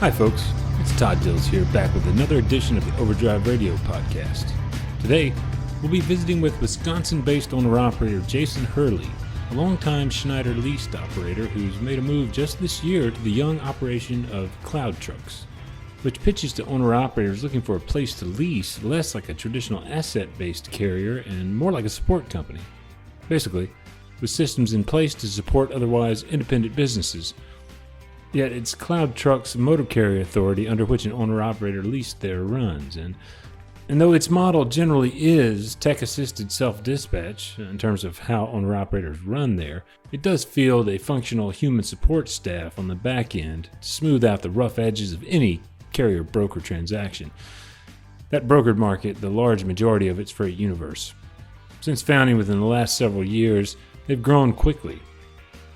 Hi folks, it's Todd Dills here, back with another edition of the Overdrive Radio podcast. Today, we'll be visiting with Wisconsin-based owner-operator Jason Hurley, a longtime Schneider-leased operator who's made a move just this year to the young operation of CloudTrucks, which pitches to owner-operators looking for a place to lease less like a traditional asset-based carrier and more like a support company. Basically, with systems in place to support otherwise independent businesses. Yet it's CloudTrucks' motor carrier authority under which an owner-operator lease there runs. And though its model generally is tech-assisted self-dispatch in terms of how owner-operators run there, it does field a functional human support staff on the back end to smooth out the rough edges of any carrier-broker transaction. That brokered market, the large majority of its freight universe. Since founding within the last several years, they've grown quickly.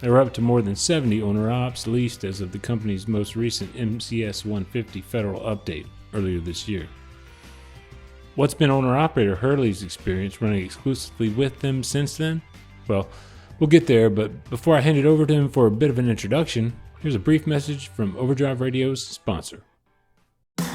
They were up to more than 70 owner-ops leased as of the company's most recent MCS 150 federal update earlier this year. What's been owner-operator Hurley's experience running exclusively with them since then? Well, we'll get there, but before I hand it over to him for a bit of an introduction, here's a brief message from Overdrive Radio's sponsor.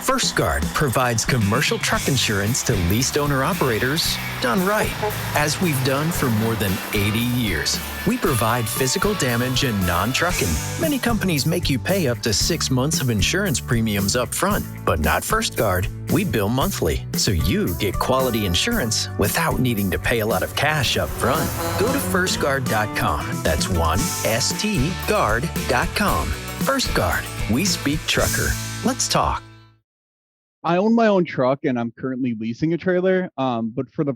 First Guard provides commercial truck insurance to leased owner-operators done right, as we've done for more than 80 years. We provide physical damage and non-trucking. Many companies make you pay up to 6 months of insurance premiums up front, but not First Guard. We bill monthly, so you get quality insurance without needing to pay a lot of cash up front. Go to firstguard.com. That's 1stguard.com. First Guard. We speak trucker. Let's talk. I own my own truck and I'm currently leasing a trailer. But for the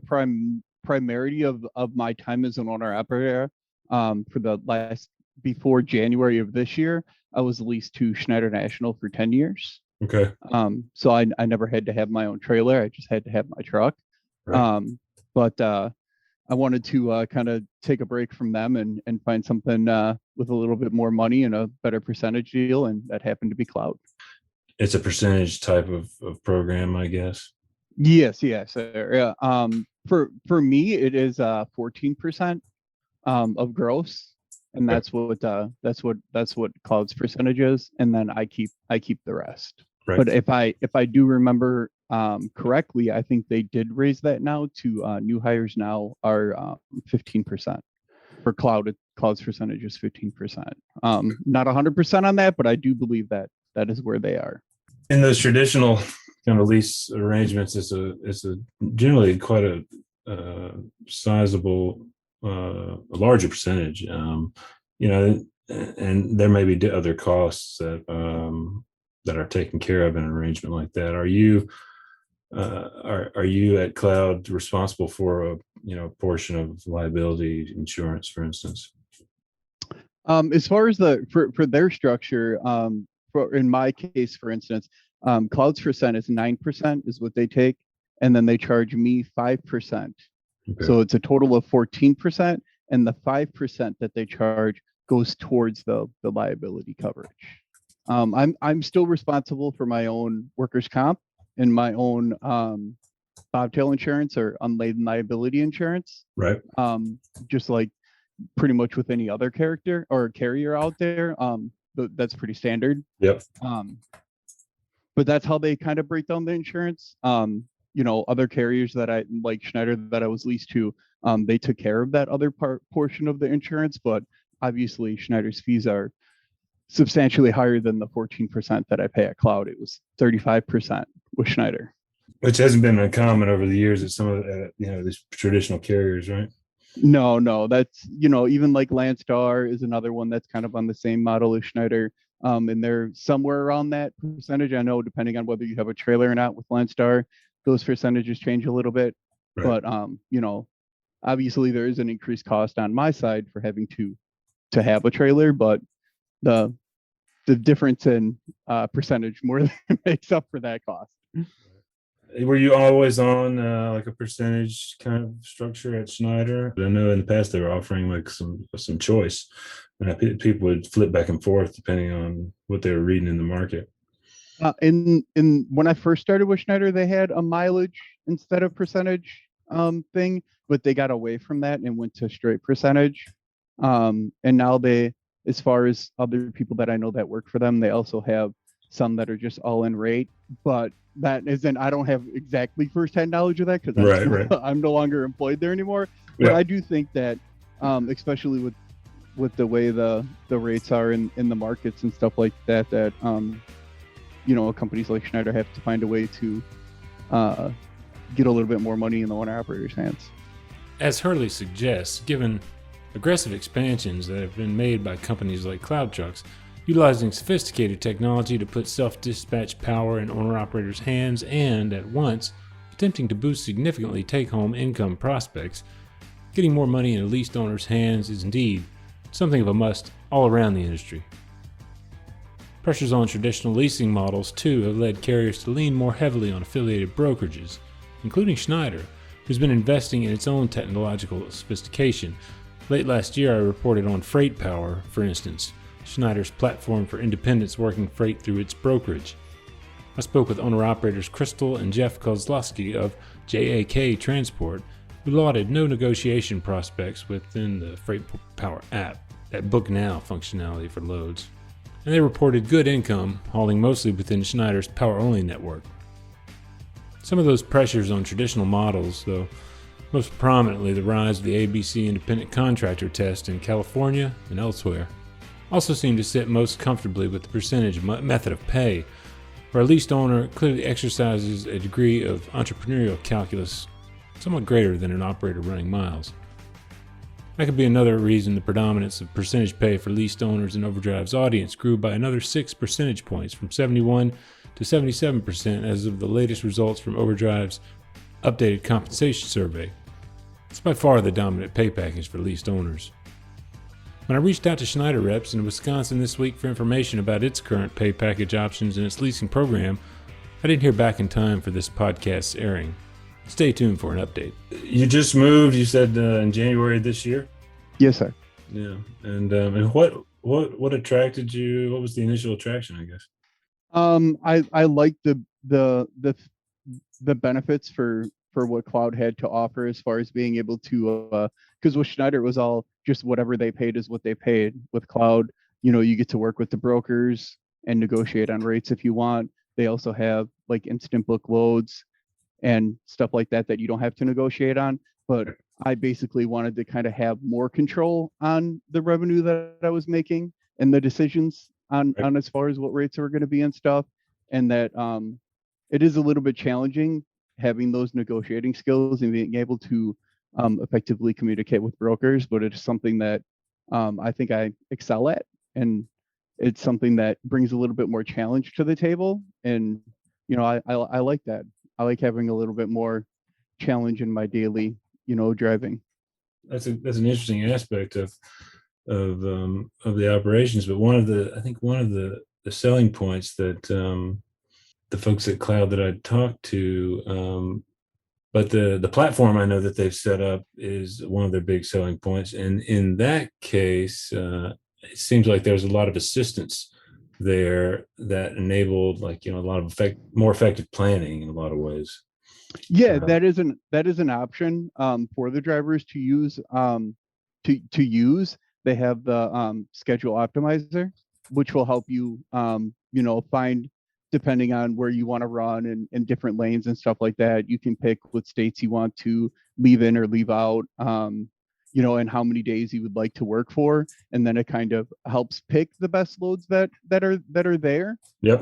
primarity of my time as an owner operator, before January of this year, I was leased to Schneider National for 10 years. Okay. So I never had to have my own trailer. I just had to have my truck. Right. But I wanted to kind of take a break from them and find something with a little bit more money and a better percentage deal. And that happened to be Cloud. It's a percentage type of program, I guess. Yes. Yeah. For me, it is 14% of gross, and that's what Cloud's percentage is, and then I keep the rest. Right. But if I do remember correctly, I think they did raise that now to new hires now are 15%. For Cloud's percentage is 15%. Not 100% on that, but I do believe that is where they are. In those traditional kind of lease arrangements, it's a generally quite a sizable, a larger percentage. And there may be other costs that are taken care of in an arrangement like that. Are you at Cloud responsible for a portion of liability insurance, for instance? As far as for their structure, in my case, for instance, Cloud's percent is 9% is what they take, and then they charge me 5%. Okay. So it's a total of 14%, and the 5% that they charge goes towards the liability coverage. I'm still responsible for my own workers' comp and my own bobtail insurance or unladen liability insurance. Right. Just like pretty much with any other character or carrier out there. That's pretty standard. Yep. But that's how they kind of break down the insurance. Other carriers that I like Schneider that I was leased to, they took care of that other portion of the insurance, but obviously Schneider's fees are substantially higher than the 14% that I pay at Cloud. It was 35% with Schneider. Which hasn't been uncommon over the years at some of these traditional carriers, right? No, that's, even like Landstar is another one that's kind of on the same model as Schneider. And they're somewhere around that percentage. I know depending on whether you have a trailer or not with Landstar, those percentages change a little bit. Right. But, obviously there is an increased cost on my side for having to have a trailer, but the difference in percentage more than makes up for that cost. Were you always on like a percentage kind of structure at Schneider? I know in the past they were offering like some choice, and people would flip back and forth depending on what they were reading in the market. In when I first started with Schneider, they had a mileage instead of percentage thing, but they got away from that and went to straight percentage. And now they, as far as other people that I know that work for them, they also have some that are just all in rate, but that isn't, I don't have exactly firsthand knowledge of that because Right. I'm no longer employed there anymore. But Yeah. I do think that, especially with the way the rates are in the markets and stuff like that, that companies like Schneider have to find a way to get a little bit more money in the owner operator's hands. As Hurley suggests, given aggressive expansions that have been made by companies like CloudTrucks, utilizing sophisticated technology to put self-dispatch power in owner-operators' hands and, at once, attempting to boost significantly take-home income prospects, getting more money in a leased owner's hands is indeed something of a must all around the industry. Pressures on traditional leasing models, too, have led carriers to lean more heavily on affiliated brokerages, including Schneider, who's been investing in its own technological sophistication. Late last year, I reported on Freight Power, for instance, Schneider's platform for independents working freight through its brokerage. I spoke with owner-operators Crystal and Jeff Kozlowski of JAK Transport, who lauded no negotiation prospects within the Freight Power app, that Book Now functionality for loads. And they reported good income, hauling mostly within Schneider's power-only network. Some of those pressures on traditional models, though, most prominently the rise of the ABC independent contractor test in California and elsewhere, also seem to sit most comfortably with the percentage method of pay, where a leased owner clearly exercises a degree of entrepreneurial calculus somewhat greater than an operator running miles. That could be another reason the predominance of percentage pay for leased owners in Overdrive's audience grew by another 6 percentage points, from 71 to 77% as of the latest results from Overdrive's updated compensation survey. It's by far the dominant pay package for leased owners. When I reached out to Schneider reps in Wisconsin this week for information about its current pay package options and its leasing program, I didn't hear back in time for this podcast's airing. Stay tuned for an update. You just moved, you said, in January this year? Yes, sir. Yeah. And what attracted you? What was the initial attraction, I guess? I like the benefits for what Cloud had to offer, as far as being able to, because with Schneider it was all just whatever they paid is what they paid. With Cloud, you get to work with the brokers and negotiate on rates if you want. They also have like instant book loads and stuff like that you don't have to negotiate on. But I basically wanted to kind of have more control on the revenue that I was making and the decisions on as far as what rates are going to be and stuff. And that it is a little bit challenging having those negotiating skills and being able to effectively communicate with brokers, but it's something that I think I excel at, and it's something that brings a little bit more challenge to the table. And I like that. I like having a little bit more challenge in my daily driving. That's an interesting aspect of the operations, but one of the selling points that the folks at Cloud that I talked to, but the platform I know that they've set up is one of their big selling points, and in that case, it seems like there's a lot of assistance there that enabled a lot of more effective planning in a lot of ways. Yeah, that is an option for the drivers to use. To use, they have the schedule optimizer, which will help you find, depending on where you want to run and different lanes and stuff like that. You can pick what states you want to leave in or leave out, and how many days you would like to work for, and then it kind of helps pick the best loads that are there. Yep.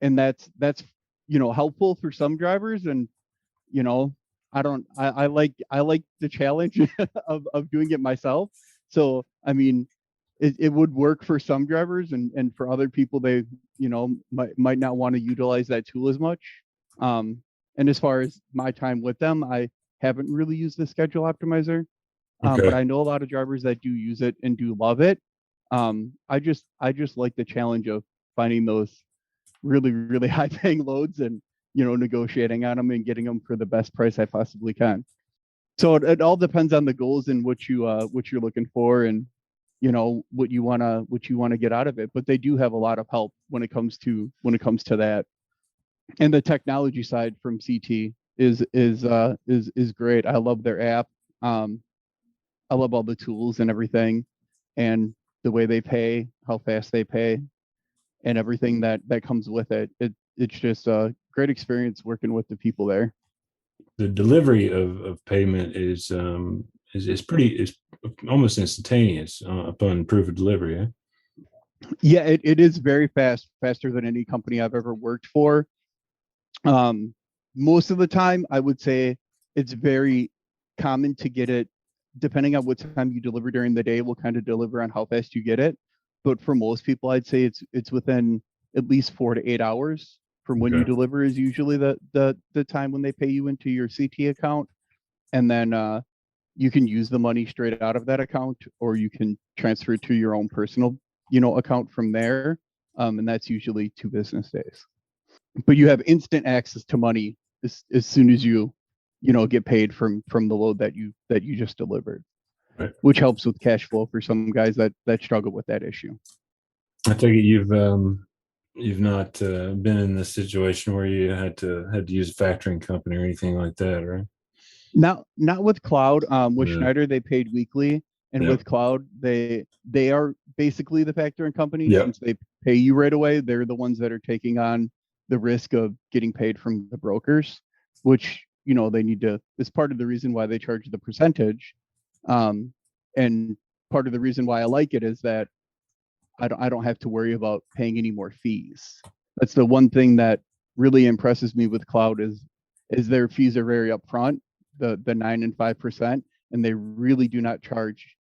And that's helpful for some drivers. And I like the challenge of doing it myself. So I mean, it would work for some drivers, and for other people, they might not want to utilize that tool as much. And as far as my time with them, I haven't really used the schedule optimizer, but I know a lot of drivers that do use it and do love it. I just like the challenge of finding those really, really high paying loads and negotiating on them and getting them for the best price I possibly can. So it all depends on the goals and what you're looking for, and what you want to get out of it. But they do have a lot of help when it comes to that. And the technology side from CT is great. I love their app. I love all the tools and everything, and the way they pay, how fast they pay. and everything that comes with it. It's just a great experience working with the people there. The delivery of payment is pretty is almost instantaneous upon proof of delivery. Eh? Yeah, it is very fast, faster than any company I've ever worked for. Most of the time, I would say it's very common to get it, depending on what time you deliver during the day, will kind of deliver on how fast you get it. But for most people, I'd say it's within at least 4 to 8 hours from when you Okay. deliver is usually the time when they pay you into your CT account, and then you can use the money straight out of that account, or you can transfer it to your own personal, account from there. And that's usually 2 business days. But you have instant access to money as soon as you get paid from the load that you just delivered, Right. which helps with cash flow for some guys that struggle with that issue. I take it you've not been in this situation where you had to use a factoring company or anything like that, right? Not with Cloud. With Yeah. Schneider, they paid weekly, and Yep. with Cloud, they are basically the factoring company. Yep. Since they pay you right away, they're the ones that are taking on the risk of getting paid from the brokers, which they need to. Is part of the reason why they charge the percentage, and part of the reason why I like it is that I don't have to worry about paying any more fees. That's the one thing that really impresses me with Cloud is their fees are very upfront, the 9 and 5%, and they really do not charge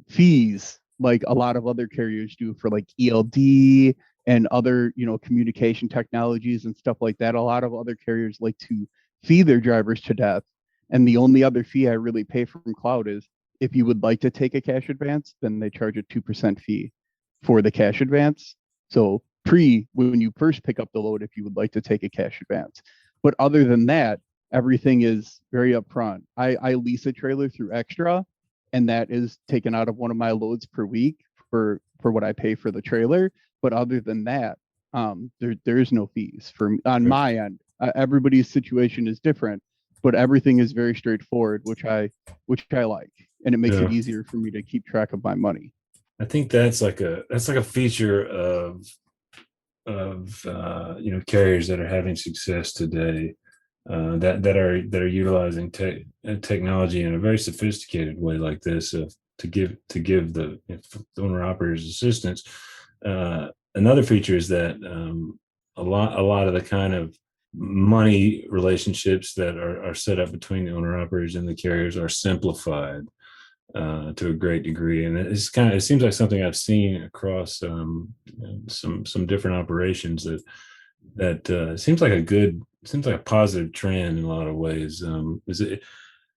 fees like a lot of other carriers do for like ELD and other communication technologies and stuff like that. A lot of other carriers like to fee their drivers to death, and the only other fee I really pay from Cloud is if you would like to take a cash advance, then they charge a 2% fee for the cash advance. So when you first pick up the load, if you would like to take a cash advance. But other than that, everything is very upfront. I lease a trailer through Extra, and that is taken out of one of my loads per week for what I pay for the trailer. But other than that, there is no fees on my end. Everybody's situation is different, but everything is very straightforward, which I like, and it makes it Yeah. easier for me to keep track of my money. I think that's like a feature of carriers that are having success today, that are utilizing technology in a very sophisticated way like this, to give the owner operators assistance. Another feature is that a lot of the kind of money relationships that are set up between the owner operators and the carriers are simplified to a great degree, and it seems like something I've seen across some different operations that seems like a positive trend in a lot of ways. Is it?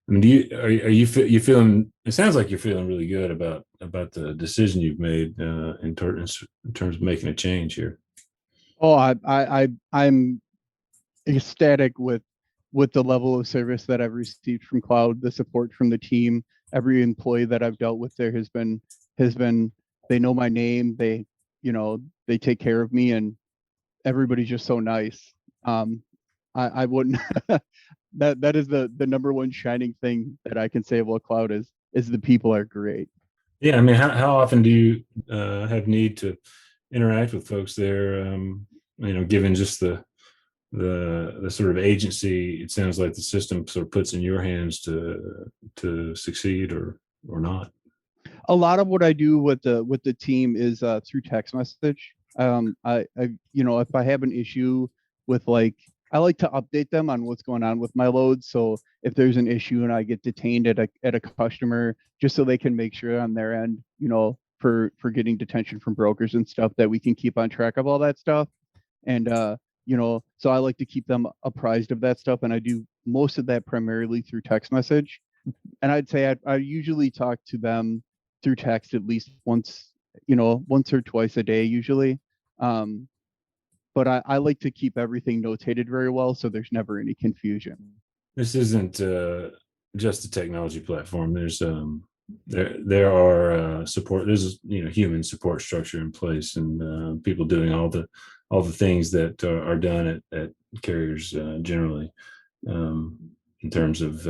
I mean, you feeling? It sounds like you're feeling really good about the decision you've made in terms of making a change here. Oh, I'm ecstatic with the level of service that I've received from Cloud, the support from the team. Every employee that I've dealt with there has been they know my name, they take care of me, and everybody's just so nice. I wouldn't that is the number one shining thing that I can say about Cloud is the people are great. Yeah, I mean, how often do you have need to interact with folks there? Given just the sort of agency, it sounds like the system sort of puts in your hands to succeed or not. A lot of what I do with the team is through text message. If I have an issue with I like to update them on what's going on with my load. So if there's an issue and I get detained at a customer, just so they can make sure on their end, for getting detention from brokers and stuff, that we can keep on track of all that stuff. And so I like to keep them apprised of that stuff, and I do most of that primarily through text message. And I'd say I usually talk to them through text at least once or twice a day usually. But I like to keep everything notated very well, so there's never any confusion. This isn't just a technology platform. There's there are support. There's human support structure in place, and people doing all the things that are done at carriers generally, in terms of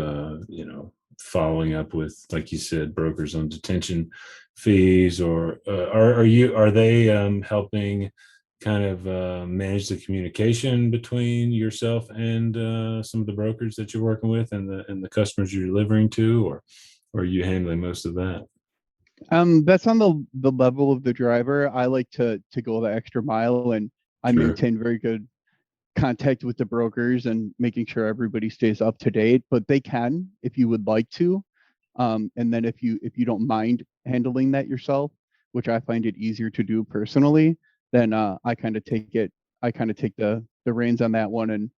following up with, like you said, brokers on detention fees, or are they helping kind of manage the communication between yourself and some of the brokers that you're working with and the customers you're delivering to, or are you handling most of that? That's on the level of the driver. I like to go the extra mile, and I Sure. maintain very good contact with the brokers and making sure everybody stays up to date. But they can, if you would like to. And then if you don't mind handling that yourself, which I find it easier to do personally, then I kind of take the reins on that one, and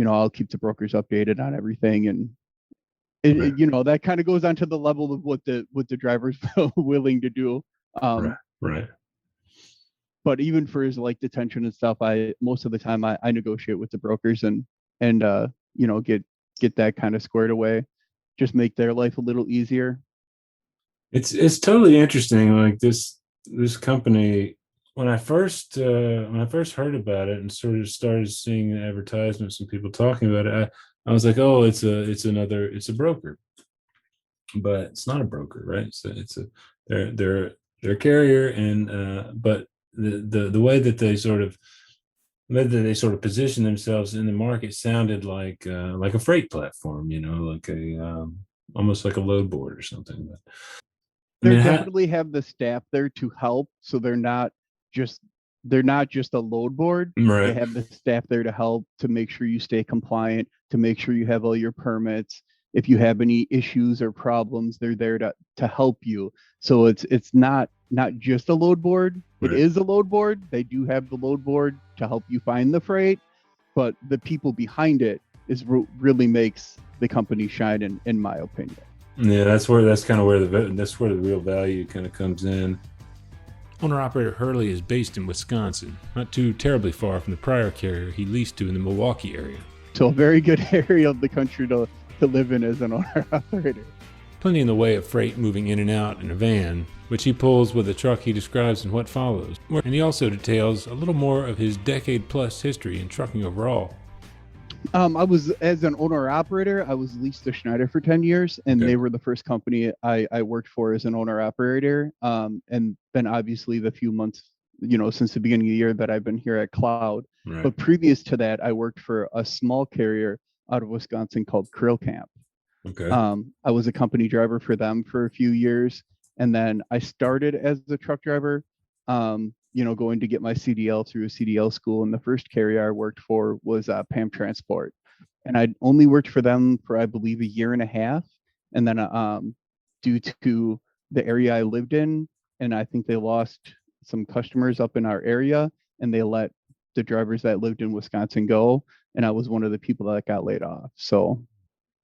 I'll keep the brokers updated on everything, and Right. that kind of goes on to the level of what the driver's willing to do. Right. Um, Right. but even for his like detention and stuff, I most of the time I negotiate with the brokers, and get that kind of squared away, just make their life a little easier. It's totally interesting. Like this company, when I first heard about it and sort of started seeing advertisements and people talking about it, I was like, oh, it's a broker, but it's not a broker, right? So they're a carrier, and but the way that they sort of position themselves in the market sounded like a freight platform, like a almost like a load board or something. But I They mean, definitely have the staff there to help, so just they're not just a load board. They right, have the staff there to help, to make sure you stay compliant, to make sure you have all your permits. If you have any issues or problems, they're there to help you. So it's not just a load board. It right. is a load board. They do have the load board to help you find the freight, but the people behind it is really makes the company shine, in my opinion. Yeah, that's kind of where that's where the real value kind of comes in. Owner-operator Hurley is based in Wisconsin, not too terribly far from the prior carrier he leased to in the Milwaukee area. So a very good area of the country to live in as an owner operator. Plenty in the way of freight moving in and out in a van, which he pulls with a truck he describes in what follows. And he also details a little more of his decade-plus history in trucking overall. I was, as an owner operator, I was leased to Schneider for 10 years, and Okay. they were the first company I worked for as an owner operator. And then obviously the few months, since the beginning of the year that I've been here at Cloud. Right. But previous to that, I worked for a small carrier out of Wisconsin called Camp. Okay. I was a company driver for them for a few years, and then I started as a truck driver, going to get my CDL through a CDL school. And the first carrier I worked for was PAM Transport, and I'd only worked for them for, I believe, a year and a half. And then due to the area I lived in, and I think they lost some customers up in our area, and they let the drivers that lived in Wisconsin go, and I was one of the people that got laid off. So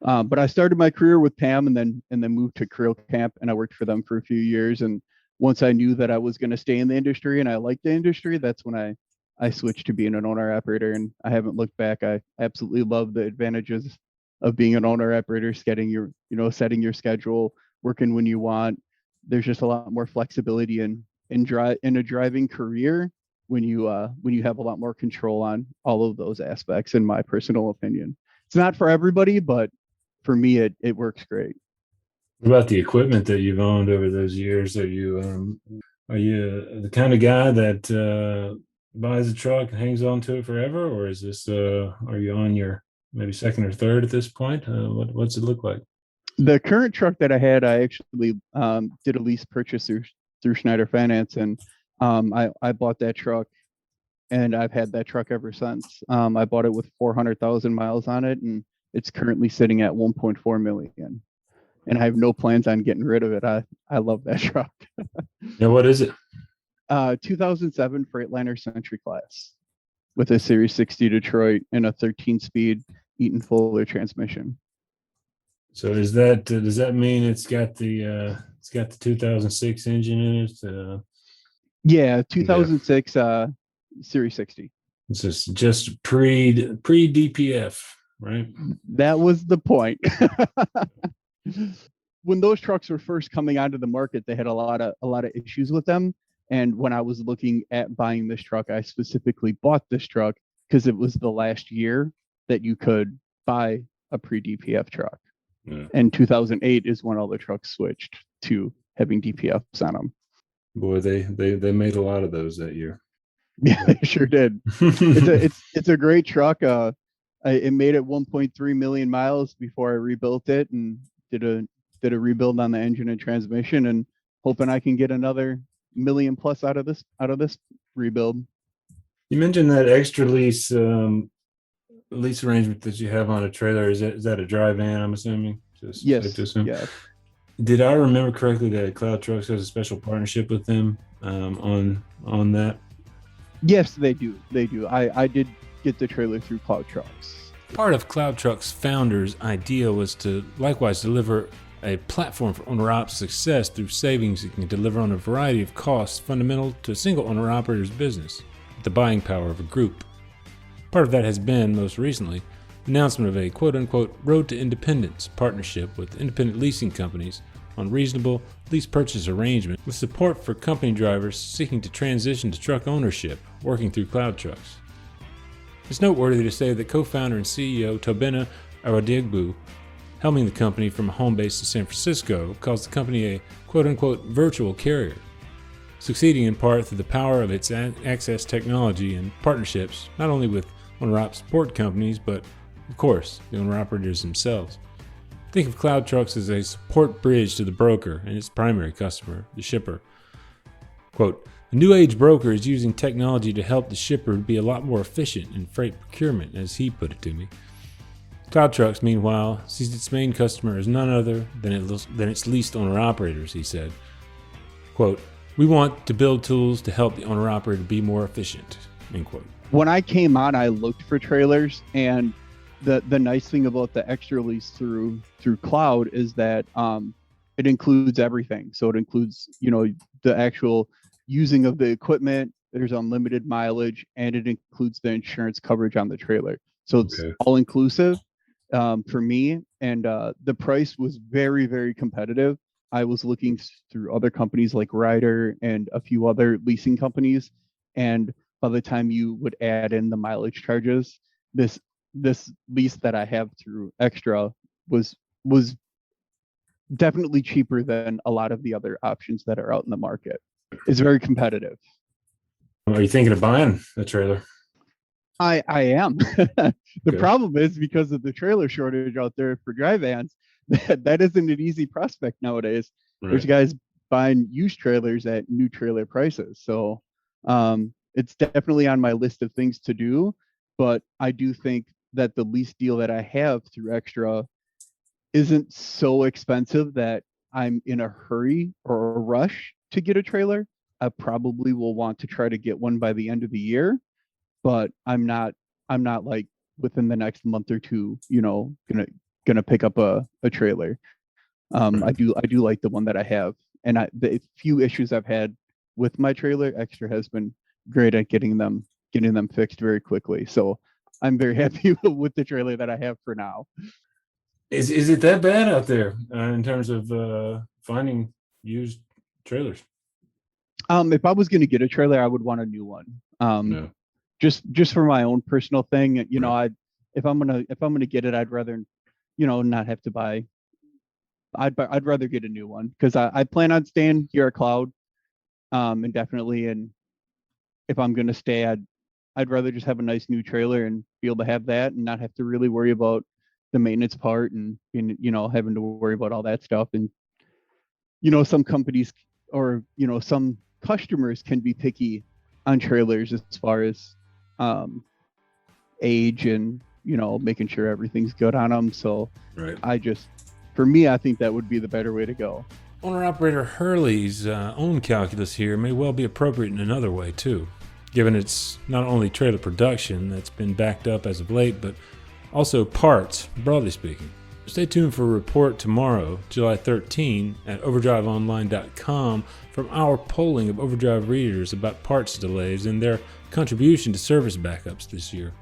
but I started my career with PAM, and then moved to Camp, and I worked for them for a few years. And once I knew that I was going to stay in the industry and I liked the industry, that's when I switched to being an owner operator, and I haven't looked back. I absolutely love the advantages of being an owner operator, setting your schedule, working when you want. There's just a lot more flexibility in a driving career when you have a lot more control on all of those aspects, in my personal opinion. It's not for everybody, but for me, it works great. What about the equipment that you've owned over those years? Are you the kind of guy that buys a truck and hangs on to it forever, or is this are you on your maybe second or third at this point? What's it look like? The current truck that I had, I actually did a lease purchase through Schneider Finance, and I bought that truck, and I've had that truck ever since. I bought it with 400,000 miles on it, and it's currently sitting at 1.4 million. And I have no plans on getting rid of it. I love that truck. Yeah, what is it? 2007 Freightliner Century Class with a Series 60 Detroit and a 13-speed Eaton Fuller transmission. So does that mean it's got the 2006 engine in it? Yeah, 2006 Series 60. It's just pre DPF, right? That was the point. When those trucks were first coming onto the market, they had a lot of issues with them. And when I was looking at buying this truck, I specifically bought this truck because it was the last year that you could buy a pre-DPF truck. Yeah. And 2008 is when all the trucks switched to having DPFs on them. Boy, they made a lot of those that year. Yeah, they sure did. It's a great truck. It made it 1.3 million miles before I rebuilt it and did a did a rebuild on the engine and transmission, and hoping I can get another million plus out of this rebuild. You mentioned that extra lease arrangement that you have on a trailer. Is that a dry van? I'm assuming. Just safe to Yes, assume. yes. Did I remember correctly that CloudTrucks has a special partnership with them on that? Yes, they do. They do. I did get the trailer through CloudTrucks. Part of CloudTrucks' founder's idea was to likewise deliver a platform for owner-op success through savings it can deliver on a variety of costs fundamental to a single owner-operator's business, with the buying power of a group. Part of that has been, most recently, the announcement of a quote-unquote Road to Independence partnership with independent leasing companies on reasonable lease purchase arrangement with support for company drivers seeking to transition to truck ownership working through CloudTrucks. It's noteworthy to say that co-founder and CEO Tobena Aradegbu, helming the company from a home base in San Francisco, calls the company a quote-unquote virtual carrier, succeeding in part through the power of its access technology and partnerships not only with owner-op support companies, but, of course, the owner-operators themselves. Think of CloudTrucks as a support bridge to the broker and its primary customer, the shipper. Quote, "A new age broker is using technology to help the shipper be a lot more efficient in freight procurement," as he put it to me. CloudTrucks, meanwhile, sees its main customer as none other than its leased owner-operators, he said. Quote, "We want to build tools to help the owner-operator be more efficient," end quote. When I came on, I looked for trailers, and the nice thing about the extra lease through Cloud is that it includes everything. So it includes, the actual using of the equipment. There's unlimited mileage, and it includes the insurance coverage on the trailer. So it's all inclusive for me, and the price was very, very competitive. I was looking through other companies like Ryder and a few other leasing companies, and by the time you would add in the mileage charges, this lease that I have through Extra was definitely cheaper than a lot of the other options that are out in the market. It's very competitive. Are you thinking of buying a trailer? I am. The problem is, because of the trailer shortage out there for dry vans, that isn't an easy prospect nowadays. Right. There's guys buying used trailers at new trailer prices. So it's definitely on my list of things to do. But I do think that the lease deal that I have through Extra isn't so expensive that I'm in a hurry or a rush to get a trailer. I probably will want to try to get one by the end of the year, but I'm not like within the next month or two, gonna pick up a trailer. I do like the one that I have, and the few issues I've had with my trailer, Extra has been great at getting them fixed very quickly. So I'm very happy with the trailer that I have for now. Is it that bad out there in terms of finding used trailers? If I was going to get a trailer, I would want a new one. No. Just for my own personal thing, right. If I'm gonna get it, I'd rather, not have to buy. I'd rather get a new one, because I plan on staying here at Cloud, indefinitely, and if I'm gonna stay, I'd rather just have a nice new trailer and be able to have that and not have to really worry about the maintenance part and having to worry about all that stuff. And some companies or some customers can be picky on trailers as far as age and making sure everything's good on them. So right. For me, I think that would be the better way to go. Owner-operator Hurley's own calculus here may well be appropriate in another way too, given it's not only trailer production that's been backed up as of late, but also parts, broadly speaking. Stay tuned for a report tomorrow, July 13, at overdriveonline.com from our polling of Overdrive readers about parts delays and their contribution to service backups this year.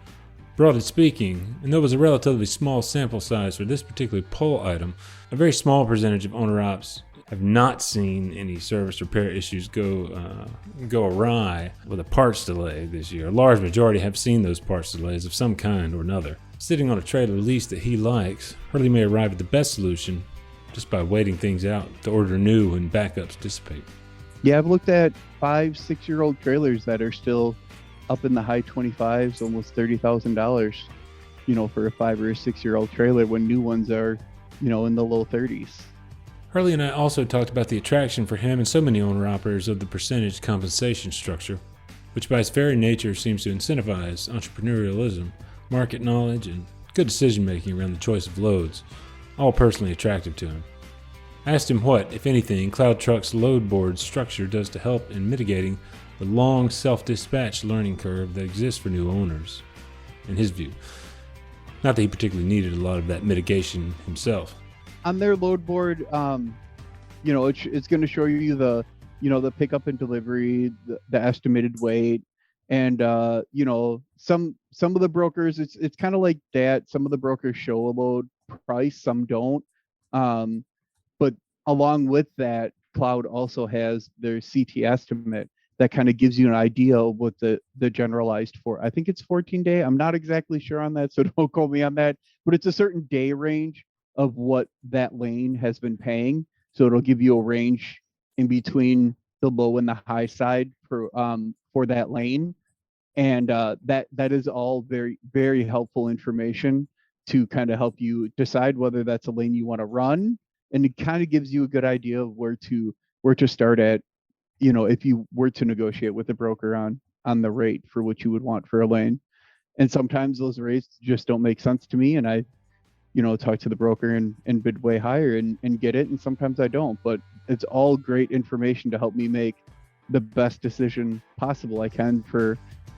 Broadly speaking, and though it was a relatively small sample size for this particular poll item, a very small percentage of owner-ops have not seen any service repair issues go awry with a parts delay this year. A large majority have seen those parts delays of some kind or another. Sitting on a trailer lease that he likes, Hurley may arrive at the best solution just by waiting things out to order new when backups dissipate. Yeah, I've looked at 5-6-year-old trailers that are still up in the high 25s, almost $30,000, for a 5 or 6 year old trailer, when new ones are, in the low 30s. Hurley and I also talked about the attraction for him and so many owner-operators of the percentage compensation structure, which by its very nature seems to incentivize entrepreneurialism, market knowledge, and good decision-making around the choice of loads, all personally attractive to him. I asked him what, if anything, CloudTrucks load board structure does to help in mitigating the long self-dispatch learning curve that exists for new owners, in his view. Not that he particularly needed a lot of that mitigation himself. On their load board, it's going to show you the pickup and delivery, the estimated weight, and some of the brokers, it's kind of like that. Some of the brokers show a load price, some don't. But along with that, Cloud also has their CT estimate that kind of gives you an idea of what the generalized for. I think it's 14-day. I'm not exactly sure on that, so don't quote me on that. But it's a certain day range of what that lane has been paying. So it'll give you a range in between the low and the high side for that lane. And that is all very, very helpful information to kind of help you decide whether that's a lane you want to run. And it kind of gives you a good idea of where to start at, if you were to negotiate with the broker on the rate for what you would want for a lane. And sometimes those rates just don't make sense to me, and I talk to the broker and bid way higher and get it. And sometimes I don't, but it's all great information to help me make the best decision possible I can for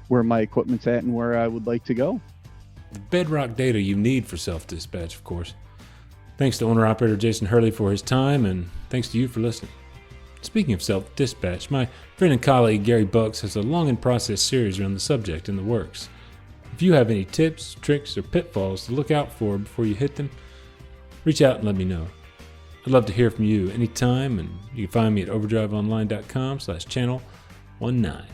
where my equipment's at and where I would like to go. The bedrock data you need for self-dispatch, of course. Thanks to owner-operator Jason Hurley for his time, and thanks to you for listening. Speaking of self-dispatch, my friend and colleague Gary Bucks has a long-in-process series around the subject in the works. If you have any tips, tricks, or pitfalls to look out for before you hit them, reach out and let me know. I'd love to hear from you anytime, and you can find me at overdriveonline.com/channel19.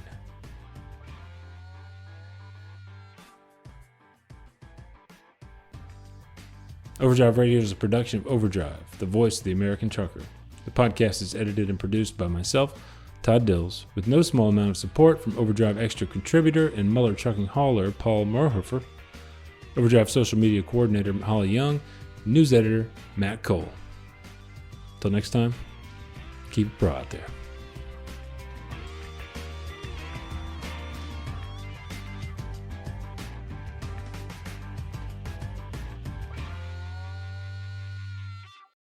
Overdrive Radio is a production of Overdrive, the voice of the American trucker. The podcast is edited and produced by myself, Todd Dills, with no small amount of support from Overdrive Extra contributor and Muller Trucking hauler Paul Morhofer, Overdrive social media coordinator Holly Young, and news editor Matt Cole. Until next time, keep it bra out there.